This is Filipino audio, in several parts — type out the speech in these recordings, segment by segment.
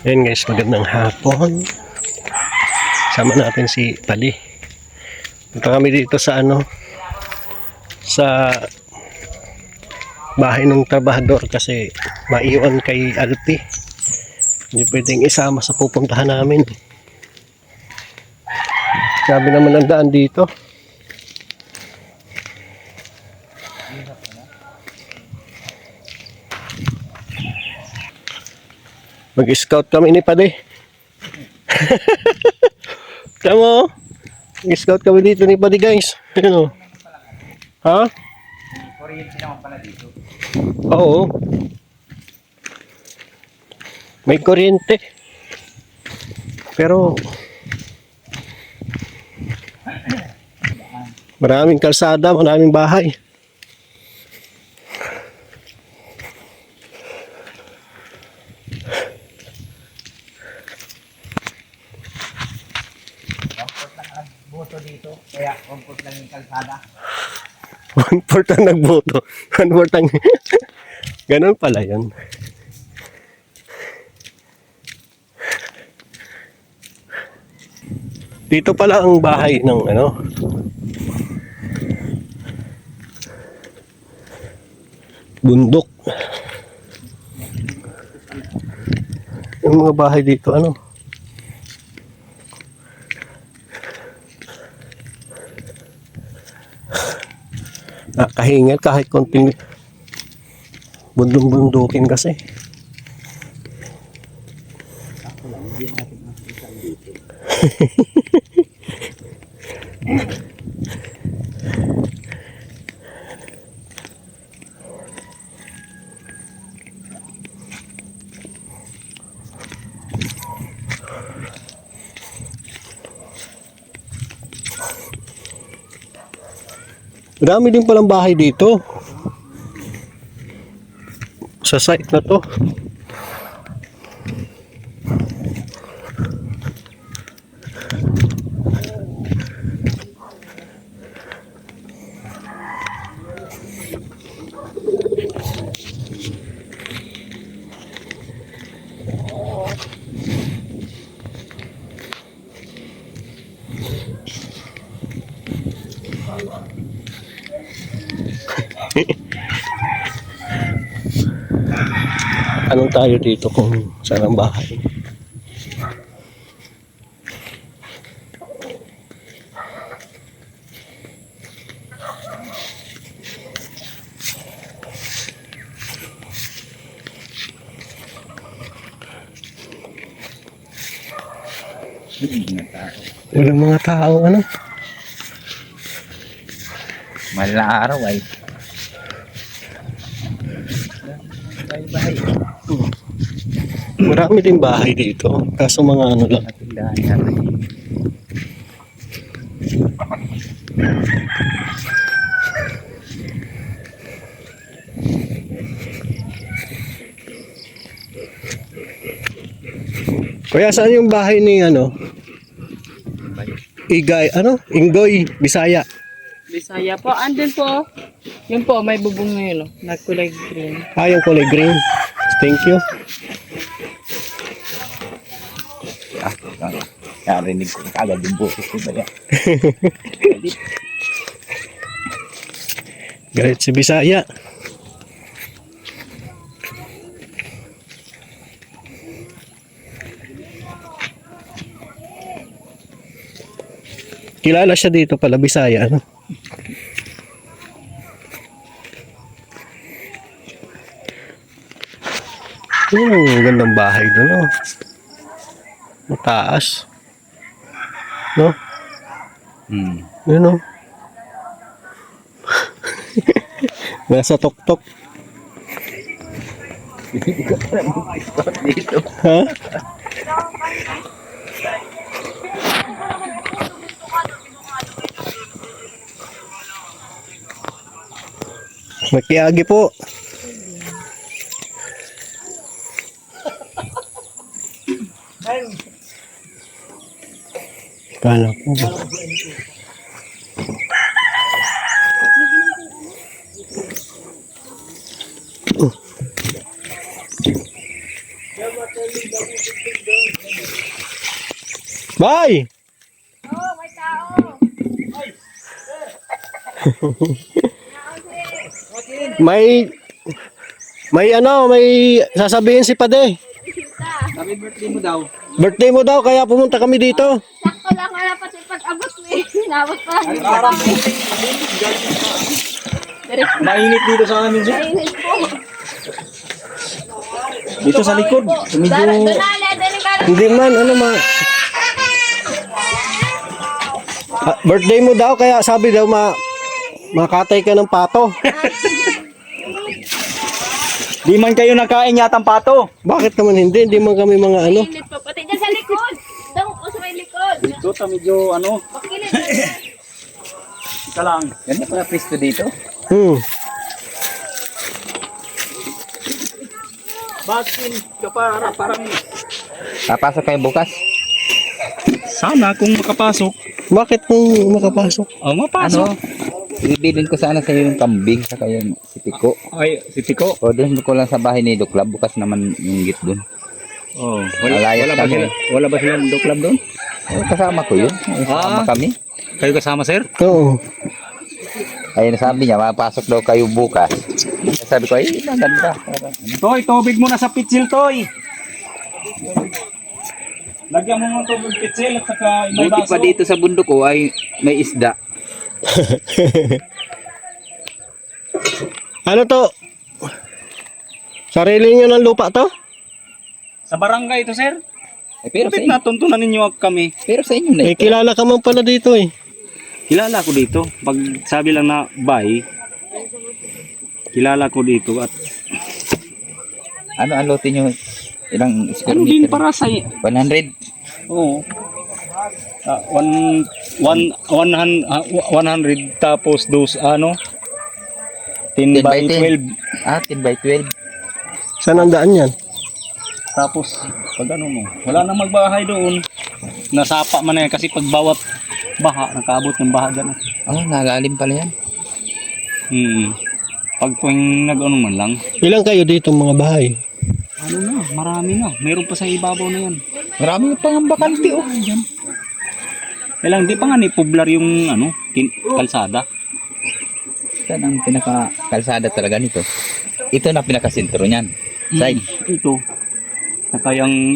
Ayun guys, magandang hapon. Sama natin si Pali. Punta kami dito sa sa bahay ng trabahador kasi maiwan kay Alpi. Hindi pwedeng isama sa pupuntahan namin. Sabi naman ang daan dito. Mag-scout kami ni Pali. Tama, mag-scout kami dito ni Pali guys. Ano? Ha? Kuryente naman pala dito. Oo. May kuryente. Pero maraming kalsada, maraming bahay. Comfort lang ang buto dito. Kaya comfort lang yung kalsada. 1/4 ang nagboto. 1/4 ang... Ganun pala yun. Dito pala ang bahay ng bundok. Yung mga bahay dito nakahingal kahit konting bundong-bundukin kasi. Ako lang, hindi natin makikita dito. Marami din palang bahay dito. Sa site na to. Anong tayo dito kung saan ang bahay? Walang mga tao Mahal na araw ay. Bye-bye. Marami din bahay dito. Kaso mga lang. Natindahan natin. Kuya, saan yung bahay ni Igay, Inggoy, Bisaya? Bisaya po. Andun po. Yun po, may bubong na yun. Nagkulay green. Yung kulay green. Thank you. Narinig ko kagad yung boses ko ba yan? Galit si Bisaya. Kilala siya dito pala, Bisaya, gandang bahay doon, mataas. No? Yun, nasa tuktok. Hindi ko pa naman spot dito. Ha? Makiagi po. Kala ko. Bay! Oh, may tao. May sasabihin si Pade. Happy birthday mo daw. Birthday mo daw, kaya pumunta kami dito. Sakto lang wala pati pag-abot mo eh. Sinabot pa. Mainit dito sa amin, sir. Mainit po. Dito sa likod. Medyo... Donale, delikado. Hindi man, birthday mo daw, kaya sabi daw makatay ka ng pato. Di man kayo nakain yatang pato. Bakit naman hindi? Hindi man kami mga ano. Mainit po. Pati dyan sa likod. Doon po sa may likod. Dito ta medyo ano. Pakilid na yan. Ika lang. Ganda pala pisto dito. Bakin ka parang... Papasok kayo bukas? Sana kung makapasok. Bakit kung makapasok? Oh, mapasok. Ano? Bibilin ko sana sa iyo yung kambing saka yung si Tiko. Ay, si Tiko. O doon ko lang sa bahay ni Duklab. Bukas naman yung git doon. Oh, Malayas kami. Wala ba silang club doon? O, kasama ko yun. Kasama kami. Kayo kasama, sir? Oo. Ayun sabi niya, mapasok daw kayo bukas. Sabi ko, ay, maganda. Toy, tubig mo na sa pitsil, Toy. Lagyan mo ng tubig pitsil at saka may Buti baso. pa dito sa bundok ko ay may isda. Ano to? Sarili nyo ng lupa to? Sa barangay ito, sir. Pero sa Kapit inyo, na tuntunan ninyo kami. pero sa inyo na Eh, ito. kilala ka man pala dito eh. Kilala ko dito. Pag sabi lang na bye, kilala ko dito. At Ano ang lote nyo? Ilang square ano din meter? para sa... 100? Oo. 100 tapos dos ano 10 10 by by 10. 12 Ah, 10 by 12. Saan ang daan yan? tapos pag ano mo wala nang magbahay doon nasapa man na yan kasi pag bawat baha nakaabot ng baha dyan Oh, nagalim pala yan. pag tuwing nag ano man lang Ilang kayo dito mga bahay? ano na marami na meron pa sa ibabaw na yan Marami pang ang bakante oh. kailang di pa nga ni-poblar yung ano kalsada Yan ang pinaka-kalsada talaga nito. Ito na pinaka-sentro niyan. Side. ito saka yung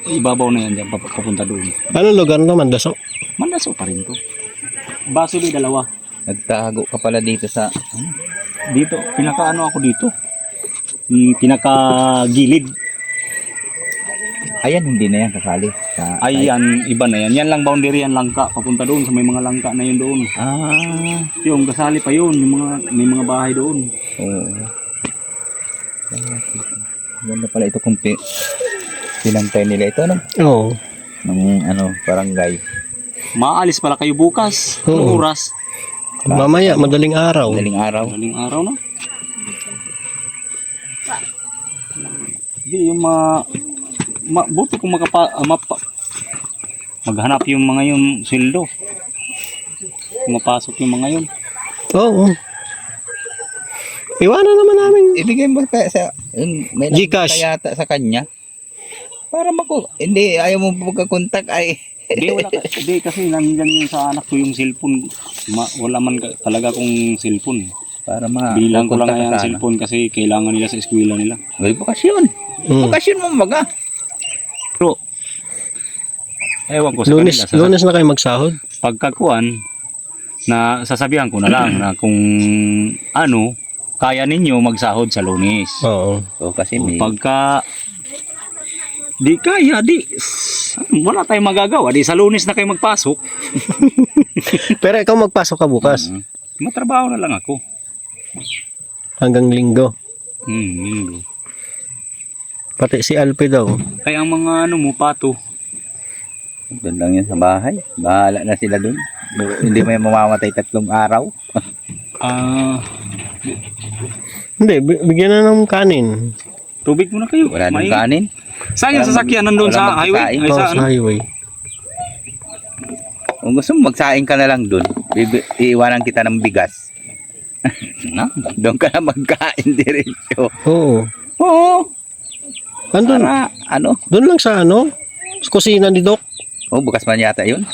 ibabaw na yan dyan papunta doon Anong lugar naman? Daso? Mandaso pa rin to. Baso di dalawa. Nagtago ka pala dito sa... Dito, pinaka-ano ako dito. Pinaka-gilid. Ayan, hindi na yan kasali. Sa Ay, yan, iba na yan. Yan lang boundary, yan langka. Papunta doon sa may mga langka na yun doon. Ah, Yung kasali pa yun, may mga bahay doon. oo. Ganda pala ito kung pinantay nila ito, no? Oo. Ng ano, barangay. Maalis pala kayo bukas. Anong Oo. oras? Mamaya, madaling araw. Daling araw. Daling araw na. Hindi, yung buti kung maghanap yung mga yung sildo. Mapasok yung mga yun. Oo. Iwanan naman namin. Ibigay mo kaya sa... may Gcash. nakita yata sa kanya. Para hindi, ayaw mo pagkakontak ay... Hindi, wala hindi kasi nandiyan yung sa anak ko yung cellphone. Wala man talaga kong cellphone. Para Bilang ko lang makontak ka nga yung sana. cellphone kasi kailangan nila sa eskwela nila. Ay, bakasyon. Bakasyon mo maga. Pero, ewan ko sa Lunes, kanila. lunes na kayo magsahod. Pagkakuan, na sasabihan ko na lang na kung ano, kaya ninyo magsahod sa Lunes. Oo. So, kasi may... Pagka di kaya, wala tayong magagawa. Di sa Lunes na kayo magpasok. Pero ikaw magpasok ka bukas. Matrabaho na lang ako. Hanggang linggo. Linggo. Pati si Alpe daw. Kaya ang mga ano mo, pato, Doon lang yun sa bahay. Bahala na sila doon. Hindi may mamamatay 3 araw. Hindi, bigyan na ng kanin. tubig muna kayo. Wala nang kanin. Saan yung sasakyan nandun Wala sa magsasaing. highway? Ay, Oo, sa sa ano? highway. Kung gusto mo, magsaing ka na lang doon. Iiwanan kita ng bigas. Na? Doon ka na magkain diretso. Oo. Oo. Andun, Para, ano? doon lang sa ano, sa kusina ni Doc. Oh, bukas man yata yun.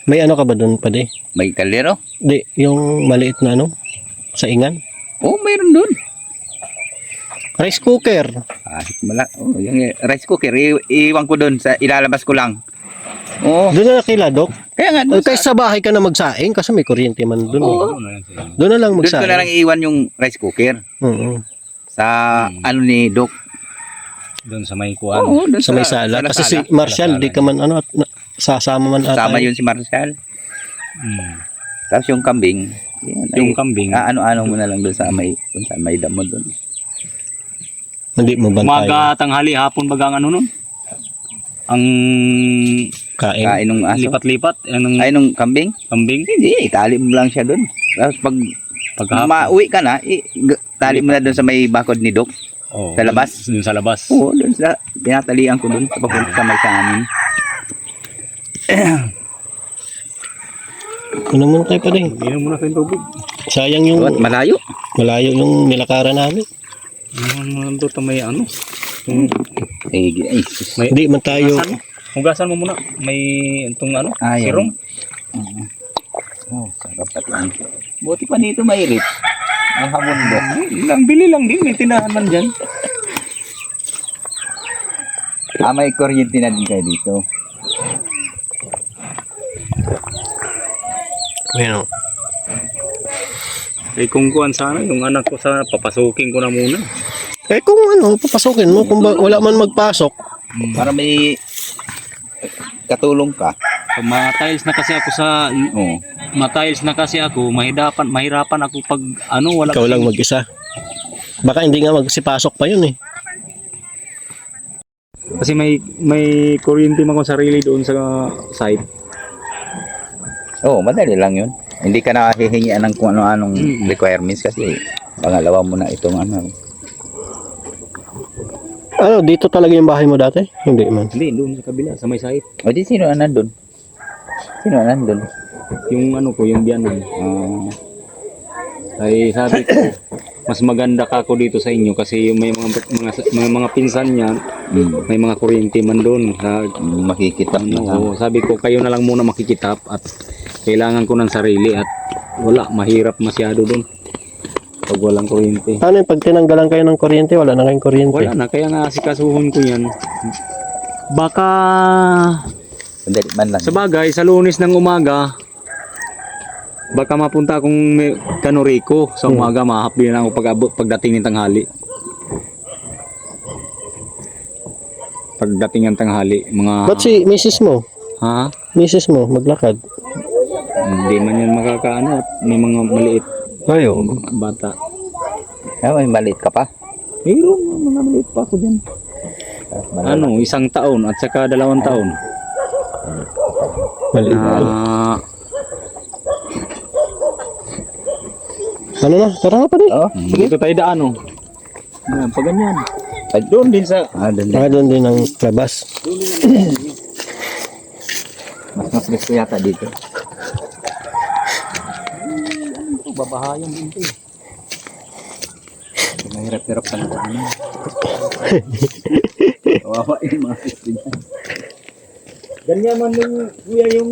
May ano ka ba doon, Pade? May kaldero. Di, yung maliit na ano, sa ingan. Oh, mayroon doon. Rice cooker. Oh, yung rice cooker, iwan ko doon, ilalabas ko lang. Oh, Doon na kila Doc. kaya nga doon Kaysa sa bahay ka na magsaing kasi may kuryente man doon. Oo. Doon na lang doon ko na lang magsaing. iwan yung rice cooker Oo. sa ano ni Doc. Doon sa may kuan. Oo, doon Sa may sala. Kasi si Marshall, di ka man ano, sasama man ata. sama yun si Marshall. Tapos yung kambing, Yung kambing. ano mo na lang doon sa may damo doon. Hindi mo bantay. Umaga, tanghali, hapon baga ang ano nun? Ang Kain. Kain ng aso. lipat-lipat. Anong Ay, nung kambing? kambing? Hindi, itali mo lang siya doon. Tapos pag Paghapon. mauwi ka na, tali mo na doon sa may bakod ni Doc. Oh, Sa labas? Doon sa labas. Oo, doon sa, tinatalian ko doon sa papunta sa may kanin. Ano muna tayo pa rin. Inom muna kayong tubig. Sayang yung What, malayo? malayo yung nilakaran namin. Doon may ano? May Hindi man tayo. hugasan mo. Hugasan mo muna. May itong ano? Ayaw. Sirong. Oh, sarap pati. Buti pa nito mairit. Ang hamon Doc. Lang, bili lang din. May tinahan man dyan. May kuryente na din kayo dito. Ayan o. Eh kung kuhan sana, yung anak ko sana, papasukin ko na muna. Eh kung ano, papasukin mo. Kung wala man magpasok. Para may katulong ka. Pag ma-tiles na kasi ako sa... Oo. Ma-tiles na kasi ako, mahirapan ako pag ano, wala Ikaw lang mag-isa. Baka hindi nga magsipasok pa yun eh. Kasi may kuryente man akong sarili doon sa site. Oo, madali lang yun. Hindi ka na hihingian ng kung ano-anong requirements kasi pangalawa mo na itong ano. Ano, dito talaga yung bahay mo dati? Hindi man. Hindi, doon sa kabila, sa may site. O di sino ang nandun? Sino ang nandun? Yung ano ko, yung biyanan. Ay sabi ko, mas maganda ka ako dito sa inyo kasi yung may mga pinsan niya, may mga kuryente man doon. Makikita mo. Ano, sabi ko, kayo na lang muna makikitap at kailangan ko ng sarili at wala, mahirap masyado doon pag walang kuryente. Ano yung pag tinanggalan kayo ng kuryente, wala na kayong kuryente? Wala na, kaya nga sikasuhon ko yan. Baka Sandali man lang. sa bagay, sa Lunes ng umaga, baka mapunta akong Canorico sa umaga, mahapdi na ako pagdating ng tanghali. Pagdating ng tanghali, mga... Ba't si misis mo? Ha? Misis mo, maglakad? Hindi man yan makakaano at may mga maliit Ayo. bata. May maliit ka pa? Mayroon mga maliit pa ako dyan. Ano, 1 taon at saka 2 taon. Maliit. Ano na? Tara nga pa rin. Oo. Dito tayo daan, oh. Yan, pag ganyan. Ay, Doon din sa... doon din. Doon din ang labas. Mas gusto yata dito. Babahayan din ito. Mahirap-hirap ka na ano. Kawawa yung mga estudyante. Ganyan man yung kuya yung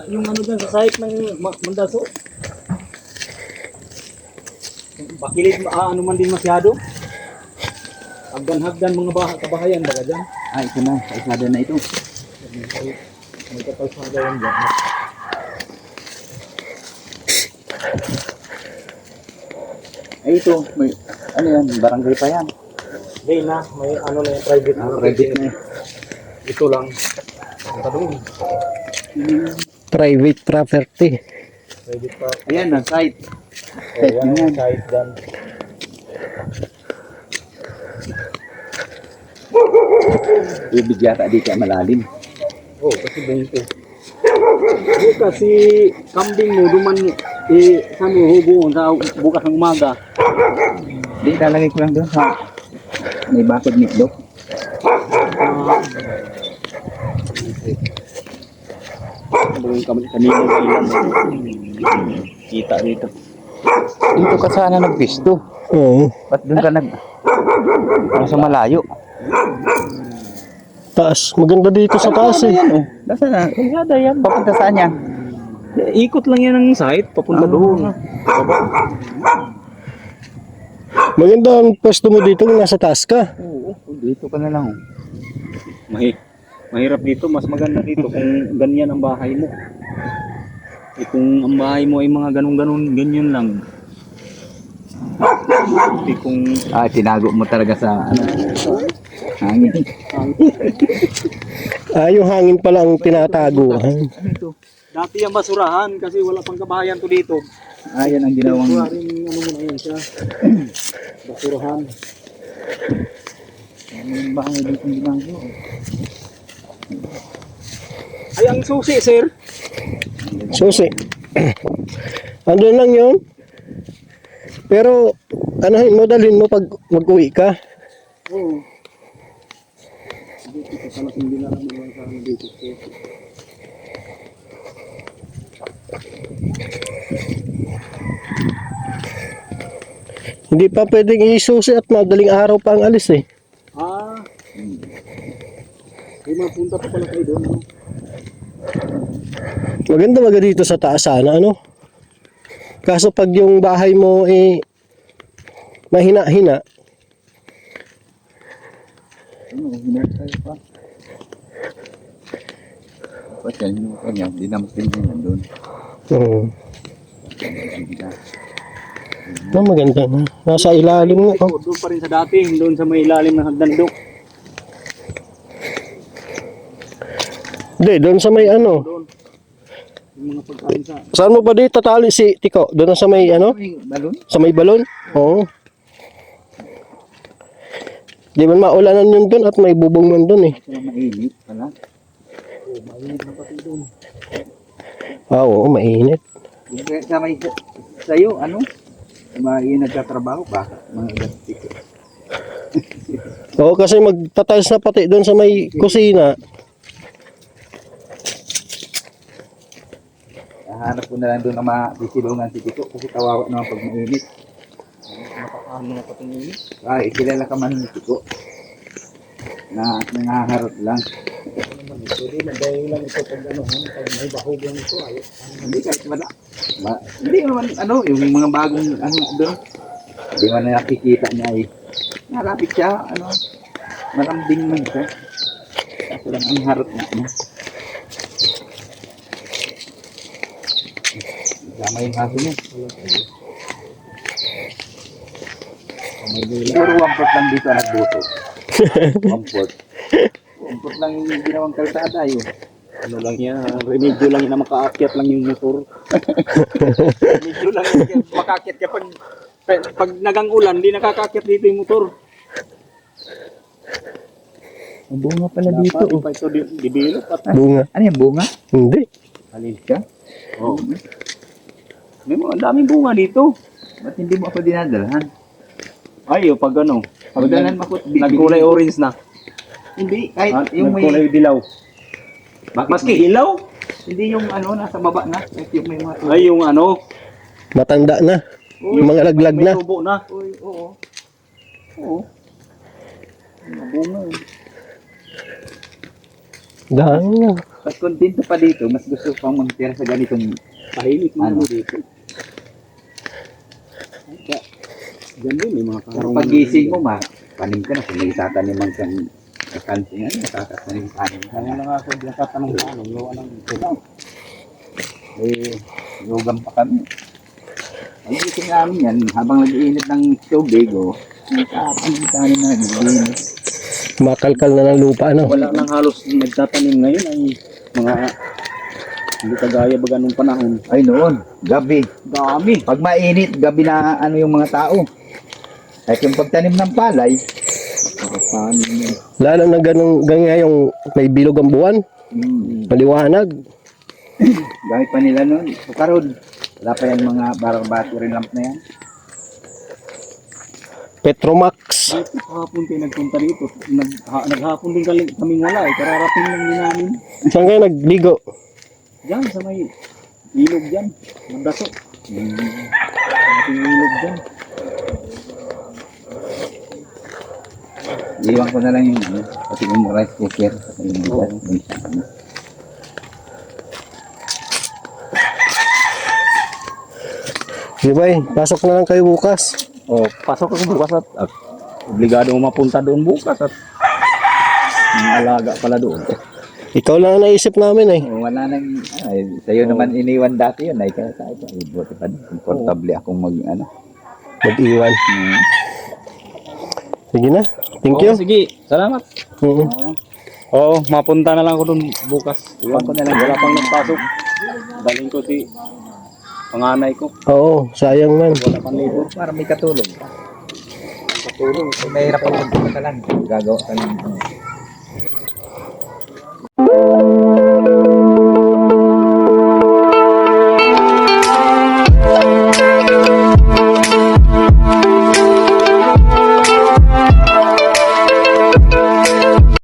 yung ano dyan sa site ng Mandaso. Bakilid ano man din masyado. Hagdan mga kabahayan baga dyan. Ito na. Kaisada na ito. May kapalsada yan dyan. Ay, ito. May, ano yan? Barangay pa yan. Hindi na, may ano na yung private. Private na. Ito lang. Punta doon. Private property. Private pa. Ayan, ang site. Ayan, kahit dyan. Ibig yata di ka malalim. Oh, kasi 20. Kasi kambing mo, duman, saan mo hubungan sa bukas ng umaga. Di, lalagay ko lang doon ha. May bakod ni Doc. Ano yung kanina ilan. Kita dito. Dito ka sana nagpisto. Oo. Ba't doon ka sa malayo? Taas. Maganda dito sa taas eh. Yan, oh. Nasaan na? Kalsada yan. Papunta saan yan? Ikot lang yan ng site, papunta doon. Maganda ang pwesto mo dito kung nasa taas ka. Oo, dito ka na lang. Oh. Mahirap dito, mas maganda dito kung ganyan ang bahay mo. Kung ang bahay mo ay mga ganun-ganun, ganyan lang. Kung Tinago mo talaga sa hangin. Yung hangin pala ang tinatago. dati yung basurahan kasi wala pang kabahayan to dito. Yan ang ginawang... Ano mo na yan siya. Basurahan. Ang bahay dito ang ginagawa. Ay, ang susi, sir. Susi. Andun lang yun. Pero, anahin mo, dalhin mo pag mag-uwi ka. Oo. Dito sa pala kung dinala mo lang sa ano dito. Hindi pa pwedeng isusi at madaling araw pa ang alis eh. Ay, mapunta pa pala kayo doon. Ano? Maganda dito sa taas sana, ano? Kaso pag yung bahay mo eh mahina-hina, Hinartay pa. Ba't yan yung kanya? Dinampin mo yan doon. maganda na. Nasa ilalim nga. Oh. Doon pa rin sa dating, doon sa may ilalim ng hagdandok. Hindi, doon sa may ano. Doon. Yung mga pagkain sa... Saan mo ba dito tatali si Tiko? Doon sa may ano? Balon? Sa may balon? Oo. Di man maulanan yun doon at may bubong man doon eh. Kaya mainit pala. Oo, mainit. Sa may sa'yo, ano? Yung nagtatrabaho ba? Mga gastiko. Oo, kasi magtatiles na pati doon sa may kusina. Hanap ko na lang doon na masisilungan si Tito kasi kawawa naman pag mainit. Napakaano na patingin. Ay, kilala ka man ni Tito na nangaharot lang. Hindi, nagay lang ito pag ano, pag may bahog lang ito. Ay, Hindi kahit wala. Hindi naman, yung mga bagong doon. Hindi man na nakikita niya eh. Narapit siya, malambing man siya. Kaso lang ang harot na niya. Sama yung haso niya. Siguro 1/4 lang dito nagbuto. 1/4. 1/4 lang yung ginawang kalsada yun. ano lang yan, remedyo lang yan na makaakyat lang yung motor. Remedyo lang yan, makaakyat ka pag nagang ulan, hindi nakakaakyat dito yung motor. Ang bunga pala dito. Dapat pa ito develop at Bunga. Ano yung bunga? Hindi. Halil ka? oh. May mga daming bunga dito. Ba't hindi mo ako dinadalhan? Ay, pag ano, pag Pagdalan mo ako. nagkulay orange na. Hindi, kahit At yung may... nagkulay dilaw. Maski hilaw? Hindi yung nasa baba na. Kahit yung may mga... Ay, yung ano, Matanda na. Yung mga laglag may na. tubo na. Uy, oo. Oo. Mga bunga yun. Dahil nga. Pag kontento pa dito, mas gusto ko pang magtira sa ganitong... Tahimik na Ano? ano dito. Diyan din, may mga Pero karong... pag gising mo, panim ka na. Kung may tataniman kang kakansi nga, nakakatanim panim ka Kaya na. lang ako, nakatanong sa ano, gawa ng ito. Lugam pa kami. Ang gising namin yan, habang nag-iinit ng tubig, nakakatanim na nag-iinit. Makalkal na ng lupa, ano? Wala nang halos nagtatanim ngayon ay mga hindi kagaya baga nung panahon. Ay noon, gabi. Dami. Pag mainit, gabi na yung mga tao. At yung pagtanim ng palay, paano yun? Lalo na ganyan yung may bilog ang buwan. Maliwanag. Gamit pa nila noon. So karon, wala pa yung mga barang battery lamp na yan. Petromax. Dito kahapon tayo nagpunta dito. Naghapon din kaming wala eh. Kararating lang din namin. Saan kayo nagligo? Diyan sa may ilog dyan. Magdaso. Ating ilog dyan. Iwan ko na lang yung ano, pati yung rice cooker. Yung bigas, yung ano. Di ba pasok na lang kayo bukas. Oh, pasok ako bukas at obligado mo mapunta doon bukas at may alaga pala doon. Ikaw lang ang naisip namin eh. Wala nang, sa'yo naman iniwan dati yun. Ay, kaya sa ito, buti pa din. Komportable akong ano. Mag-iwan. Sige na. Thank you. Oh, sige, salamat. Mm. Oo, mapunta na lang ako doon bukas. Iwan ko na lang. Wala pang nagpasok. Dalhin ko si panganay ko. Oo, sayang man. Wala pang libo. Para may katulong. Katulong. Kung mahirap ako magpunta lang. Gagawa ka lang.